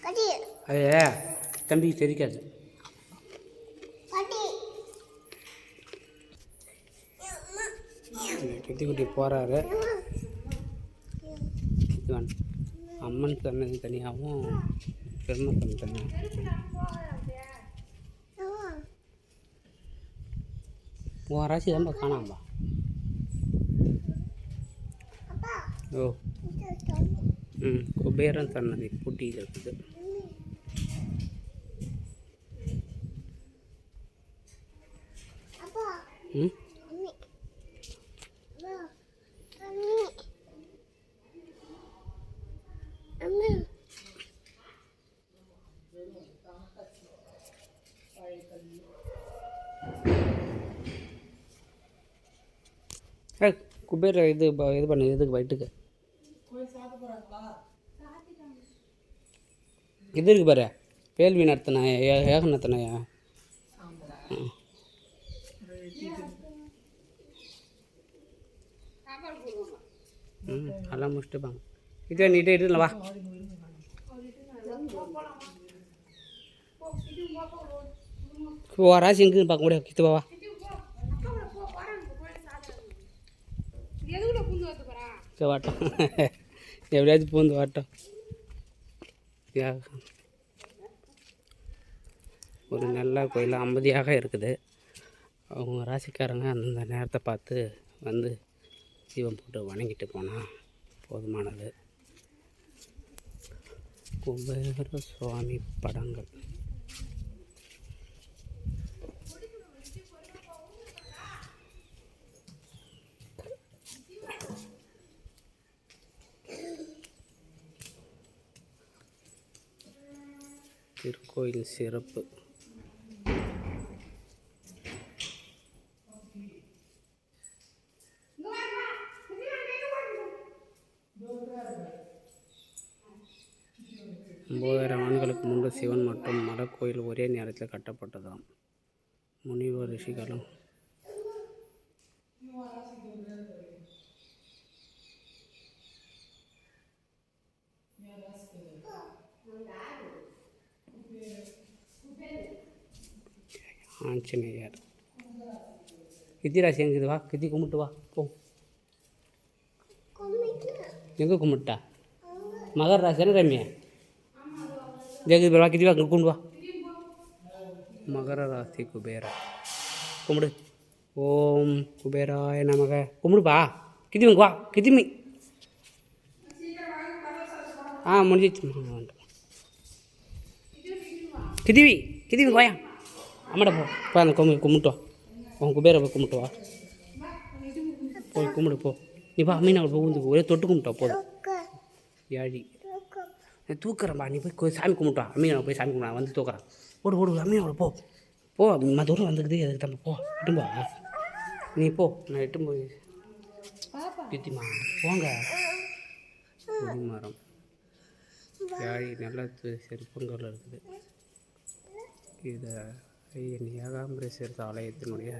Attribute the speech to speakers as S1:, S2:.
S1: அது தம்பிக்கு தெரிக்காது. கித்திக்குட்டி போகிறாரு. அம்மன் கண்ணது தனியாகவும் பெருமக்கன் தனியாக. உன் ராசி தான்ப்பா காணாம்பா. ஓ குபேரன் தன்னதி போட்டியில் இருக்குது. குபேர இது பண்ணு எதுக்கு வயிற்றுக்கு இது இருக்கு பாரு. வேள்வி நடத்தின ஏகம் நடத்தின எல்லாம் முடிச்சுட்டுப்பாங்க. இதே நீட்டே இருல வா. ராசி எங்குன்னு பார்க்க முடியாது. கித்து வா. வாட்டம் எப்படியாச்சும் பூந்து வாட்டம். ஒரு நல்ல கோயில் அமைதியாக இருக்குது. அவங்க ராசிக்காரங்க அந்த நேரத்தை பார்த்து வந்து தீபம் போட்டு வணங்கிட்டு போனால் போதுமானது. குபேர சுவாமி படங்கள் திருக்கோயில் சிறப்பு. ஒன்பதாயிரம் ஆண்டுகளுக்கு முன்பு சிவன் மற்றும் மடக்கோயில் ஒரே நேரத்தில் கட்டப்பட்டதாம். முனிவர் ரிஷிகளும் ஆஞ்சநேயர். கித்திராசி எங்குது வா. கித்தி கும்பிட்டு வா போ. எங்கே கும்பிட்டா? மகர ராசியான ரம்யா ஜெகதி வா. கித்தி வா கும்பிட்டு வா. மகர ராசி குபேரா கும்பிடு. ஓம் குபேராய நமக கும்பிடுப்பா. கித்திமி வா. கித்திமி முடிஞ்சிச்சு. கித்திவி வாயா. அம்மாட்ட போ அந்த கும்பிட்டு வா. உன் குபேரை போய் கும்பிட்டு வா. போய் கும்பிடு போ. நீ வா. மீனா போய் ஒரே தொட்டு கும்பிட்டா போதும். யாழி தூக்குறேன்பா. நீ போய் சாமி கும்பிட்டா. அம்மீனை போய் சாமி கும்பிட்டா வந்து தூக்குறான். ஓடு அம்மீனோட போ போ. தூரம் வந்துக்குது எதுக்கு தம்பி போ. இட்டும்பா நீ போ. நான் இட்டும் போய் கித்திமா போங்க. மரம் யாழி நல்ல செருப்பங்கள் இருக்குது. இது ஐயன் ஏகாம்பரேஸ்வரர் ஆலயத்தினுடைய